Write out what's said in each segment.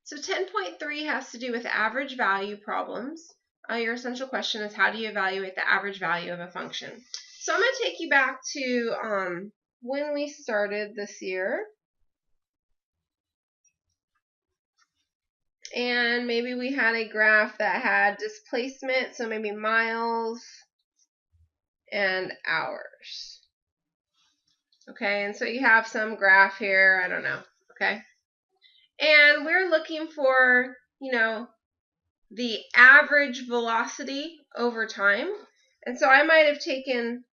So 10.3 has to do with average value problems. Your essential question is, how do you evaluate the average value of a function? So I'm going to take you back to when we started this year. And maybe we had a graph that had displacement, so maybe miles and hours. Okay, and so you have some graph here, I don't know, okay? And we're looking for, the average velocity over time. And so I might have taken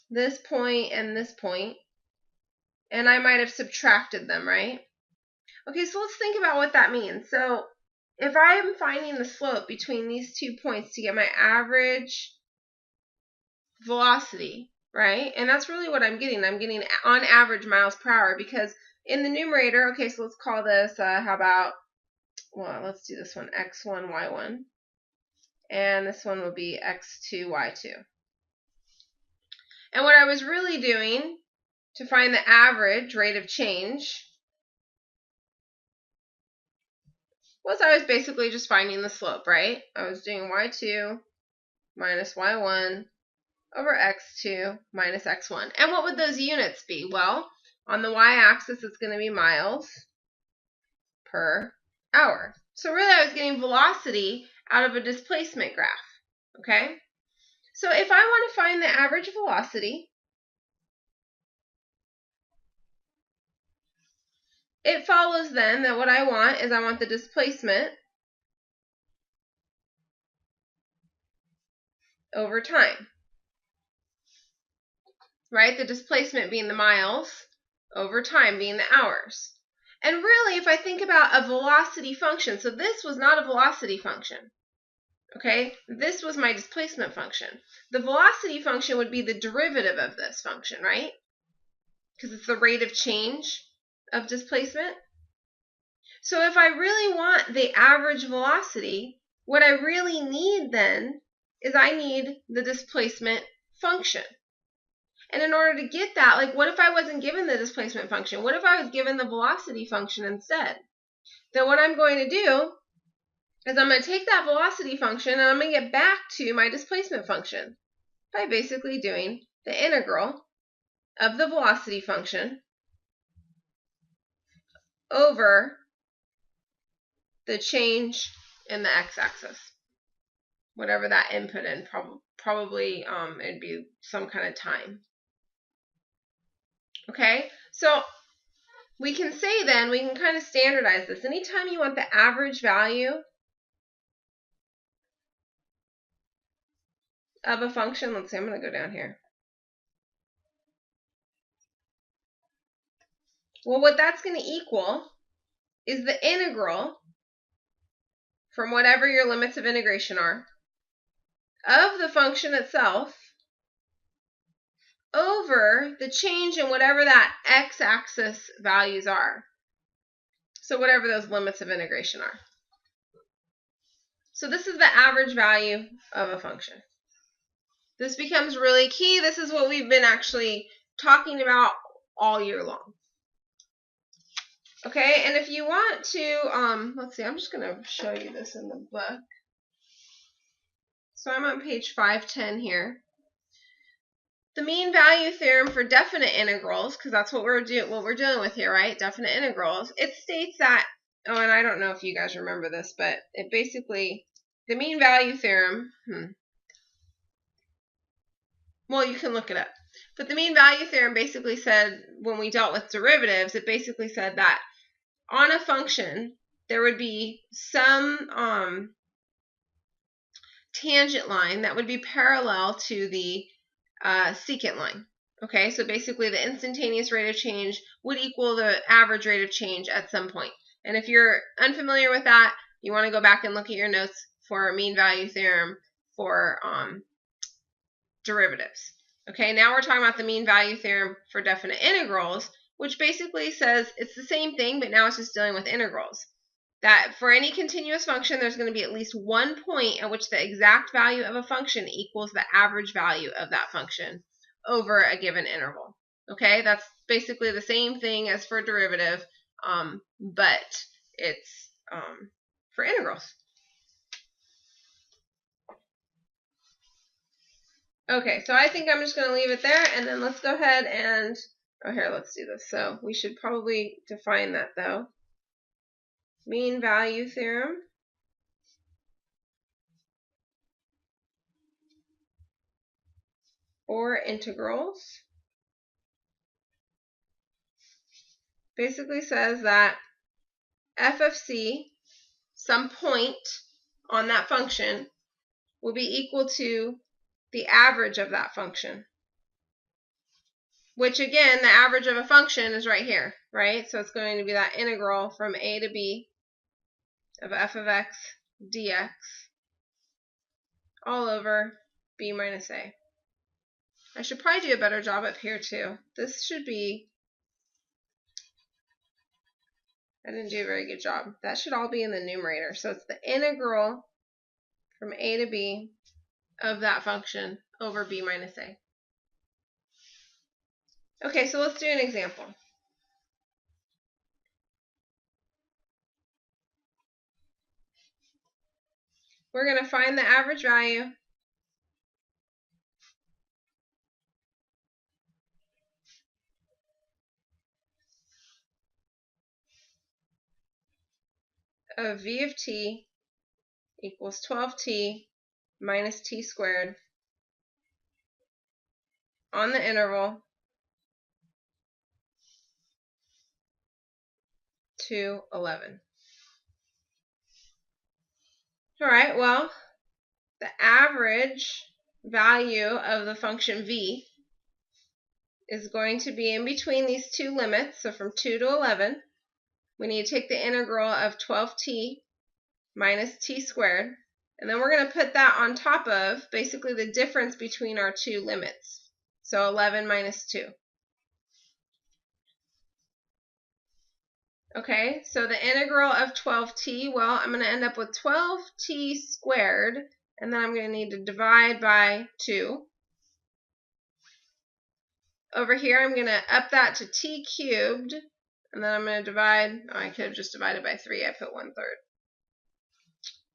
this point, and I might have subtracted them, right? Okay, so let's think about what that means. So if I am finding the slope between these 2 points to get my average velocity, right? And that's really what I'm getting. I'm getting on average miles per hour, because in the numerator, okay, so let's call this, how about, well, let's do this one, x1, y1. And this one will be x2, y2. And what I was really doing to find the average rate of change was I was basically just finding the slope, right? I was doing y2 minus y1 over x2 minus x1. And what would those units be? Well, on the y-axis, it's going to be miles per hour. So really, I was getting velocity out of a displacement graph, okay? So if I want to find the average velocity, it follows then that what I want is I want the displacement over time, right? The displacement being the miles, over time being the hours. And really, if I think about a velocity function, so this was not a velocity function, okay? This was my displacement function. The velocity function would be the derivative of this function, right? Because it's the rate of change of displacement. So if I really want the average velocity, what I really need then is I need the displacement function. And in order to get that, like, what if I wasn't given the displacement function? What if I was given the velocity function instead? Then what I'm going to do is I'm going to take that velocity function and I'm going to get back to my displacement function by basically doing the integral of the velocity function over the change in the x-axis, whatever that input in, probably it'd be some kind of time. Okay, so we can say then, we can kind of standardize this. Anytime you want the average value of a function, let's see, I'm going to go down here. Well, what that's going to equal is the integral from whatever your limits of integration are of the function itself over the change in whatever that x-axis values are. So whatever those limits of integration are. So this is the average value of a function. This becomes really key. This is what we've been actually talking about all year long. Okay, and if you want to, let's see, I'm just going to show you this in the book. So I'm on page 510 here. The mean value theorem for definite integrals, because that's what we're dealing with here, right? Definite integrals. It states that, oh, and I don't know if you guys remember this, but it basically, the mean value theorem, well, you can look it up. But the mean value theorem basically said, when we dealt with derivatives, it basically said that on a function, there would be some tangent line that would be parallel to the secant line. Okay, so basically the instantaneous rate of change would equal the average rate of change at some point. And if you're unfamiliar with that, you want to go back and look at your notes for mean value theorem for derivatives. Okay, now we're talking about the mean value theorem for definite integrals, which basically says it's the same thing, but now it's just dealing with integrals. That for any continuous function, there's going to be at least one point at which the exact value of a function equals the average value of that function over a given interval. Okay, that's basically the same thing as for derivative, but it's for integrals. Okay, so I think I'm just going to leave it there, and then let's go ahead and, oh, here, let's do this. So we should probably define that, though. Mean value theorem. For integrals. Basically says that f of c, some point on that function, will be equal to the average of that function. Which, again, the average of a function is right here, right? So it's going to be that integral from a to b of f of x dx all over b minus a. I should probably do a better job up here, too. This should be, I didn't do a very good job. That should all be in the numerator. So it's the integral from a to b of that function over b minus a. Okay, so let's do an example. We're going to find the average value of v of t equals 12t minus t squared on the interval 2, 11. All right, well, the average value of the function v is going to be in between these two limits, so from 2 to 11. We need to take the integral of 12t minus t squared, and then we're going to put that on top of basically the difference between our two limits, so 11 minus 2. Okay, so the integral of 12t, well, I'm going to end up with 12t squared, and then I'm going to need to divide by 2. Over here, I'm going to up that to t cubed, and then I'm going to divide, oh, I could have just divided by 3, I put 1/3.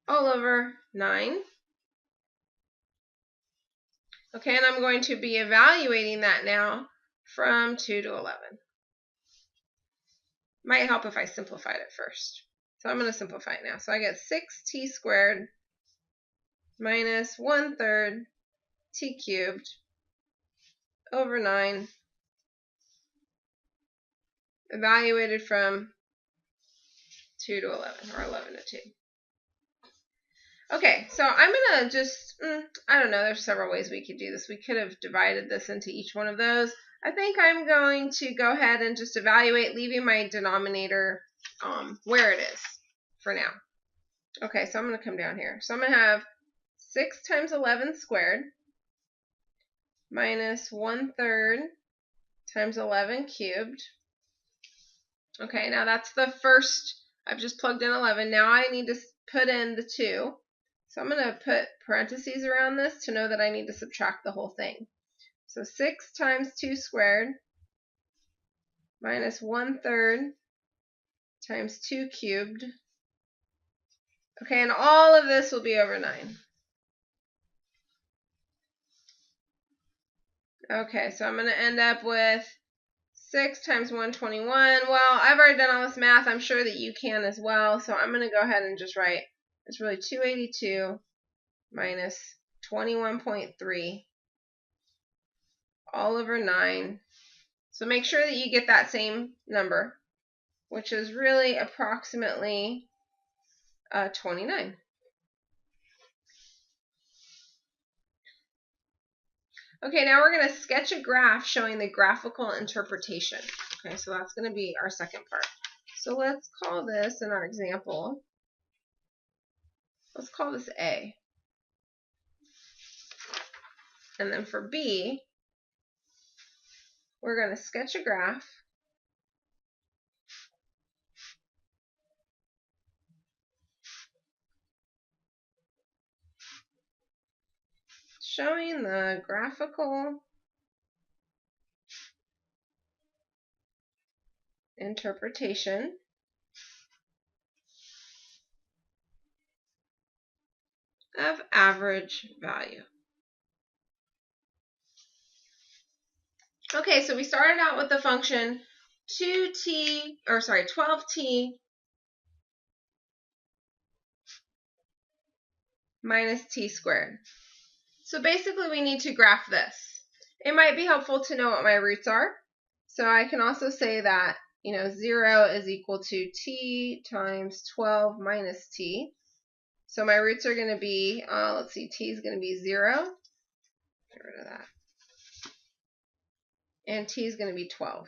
All over 9. Okay, and I'm going to be evaluating that now from 2 to 11. Might help if I simplified it first. So I'm going to simplify it now. So I get 6t squared minus 1/3 t cubed over 9, evaluated from 2 to 11, or 11 to 2. Okay, so I'm going to just, I don't know, there's several ways we could do this. We could have divided this into each one of those. I think I'm going to go ahead and just evaluate, leaving my denominator where it is for now. Okay, so I'm going to come down here. So I'm going to have 6 times 11 squared minus 1/3 times 11 cubed. Okay, now that's the first, I've just plugged in 11. Now I need to put in the 2. So I'm going to put parentheses around this to know that I need to subtract the whole thing. So 6 times 2 squared minus 1/3 times 2 cubed. Okay, and all of this will be over 9. Okay, so I'm going to end up with 6 times 121. Well, I've already done all this math. I'm sure that you can as well. So I'm going to go ahead and just write, it's really 282 minus 21.3 all over 9. So make sure that you get that same number, which is really approximately 29. Okay, now we're going to sketch a graph showing the graphical interpretation. Okay, so that's going to be our second part. So let's call this, in our example, let's call this A. And then for B, we're going to sketch a graph showing the graphical interpretation of average value. Okay, so we started out with the function 12t minus t squared. So basically we need to graph this. It might be helpful to know what my roots are. So I can also say that, 0 is equal to t times 12 minus t. So my roots are going to be, let's see, t is going to be 0. Get rid of that. And t is going to be 12.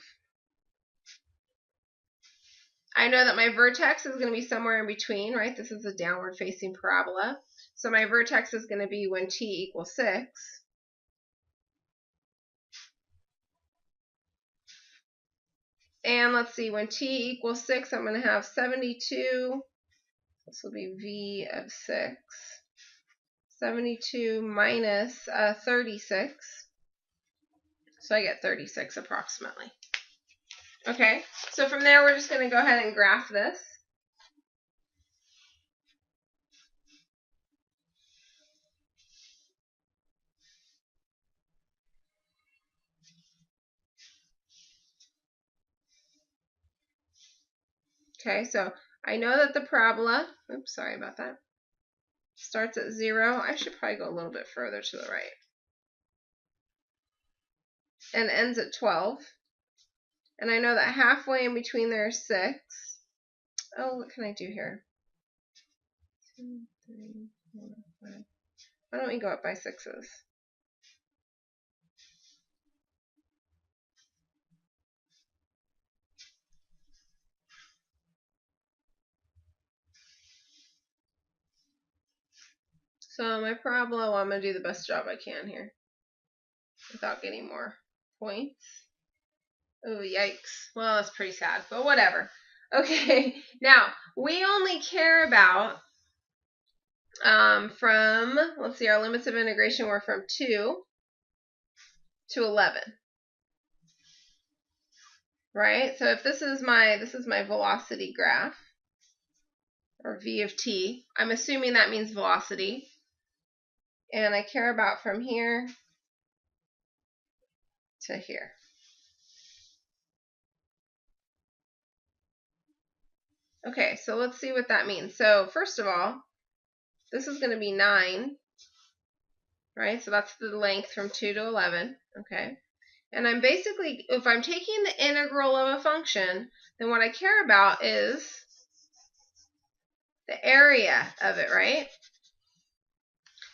I know that my vertex is going to be somewhere in between, right? This is a downward facing parabola. So my vertex is going to be when t equals 6. And let's see, when t equals 6, I'm going to have 72. This will be v of 6. 72 minus 36. So I get 36 approximately. Okay, so from there we're just going to go ahead and graph this. Okay, so I know that the parabola, oops, sorry about that, starts at 0. I should probably go a little bit further to the right. And ends at 12. And I know that halfway in between there is 6. Oh, what can I do here? 2, 3, 4, 5. Why don't we go up by 6s? So my parabola, well, I'm going to do the best job I can here without getting more points. Oh, yikes. Well, that's pretty sad, but whatever. Okay, now we only care about from, let's see, our limits of integration were from 2 to 11. Right? So if this is my velocity graph, or v of t, I'm assuming that means velocity. And I care about from here to here. Okay, so let's see what that means. So first of all, this is going to be 9, right? So that's the length from 2 to 11, okay? And I'm basically, if I'm taking the integral of a function, then what I care about is the area of it, right?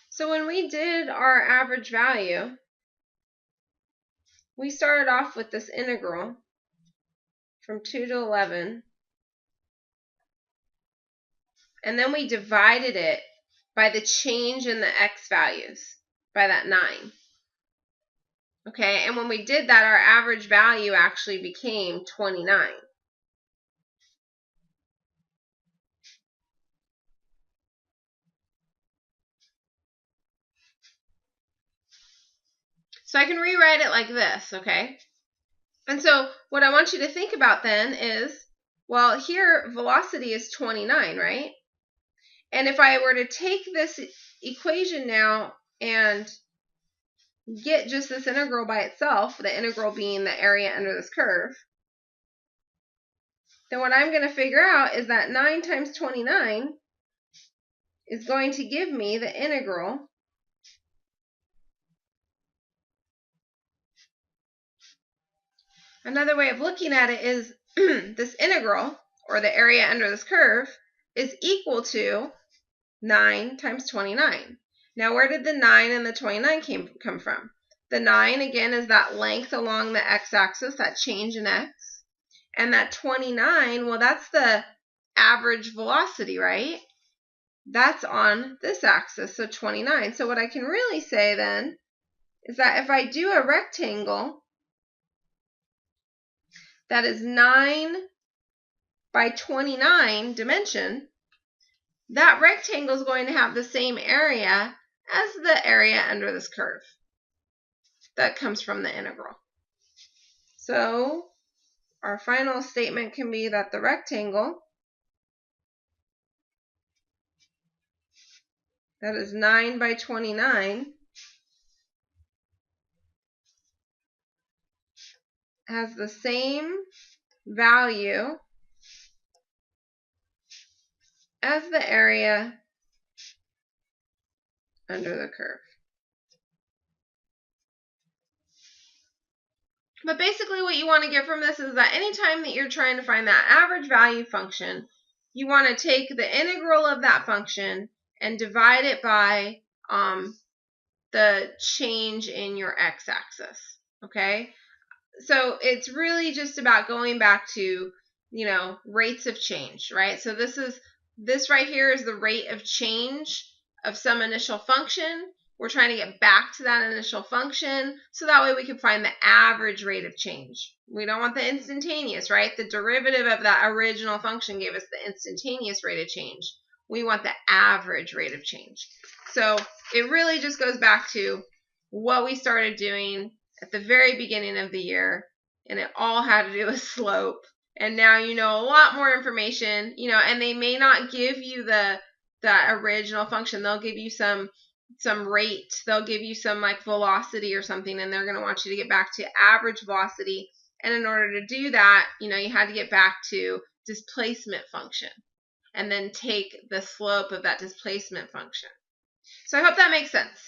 So when we did our average value, we started off with this integral from 2 to 11, and then we divided it by the change in the x values, by that 9. Okay, and when we did that, our average value actually became 29. So I can rewrite it like this, okay? And so what I want you to think about then is, well, here velocity is 29, right? And if I were to take this equation now and get just this integral by itself, the integral being the area under this curve, then what I'm going to figure out is that 9 times 29 is going to give me the integral Another way of looking at it is this integral, or the area under this curve, is equal to 9 times 29. Now, where did the 9 and the 29 come from? The 9, again, is that length along the x-axis, that change in x. And that 29, well, that's the average velocity, right? That's on this axis, so 29. So what I can really say then is that if I do a rectangle that is 9 by 29 dimension, that rectangle is going to have the same area as the area under this curve that comes from the integral. So our final statement can be that the rectangle that is 9 by 29, has the same value as the area under the curve. But basically what you want to get from this is that anytime that you're trying to find that average value function, you want to take the integral of that function and divide it by the change in your x-axis, okay? So it's really just about going back to, rates of change, right? So this right here is the rate of change of some initial function. We're trying to get back to that initial function so that way we can find the average rate of change. We don't want the instantaneous, right? The derivative of that original function gave us the instantaneous rate of change. We want the average rate of change. So it really just goes back to what we started doing at the very beginning of the year, and it all had to do with slope. And now you know a lot more information, and they may not give you the original function. They'll give you some rate. They'll give you some like velocity or something, and they're going to want you to get back to average velocity. And in order to do that, you had to get back to displacement function and then take the slope of that displacement function. So I hope that makes sense.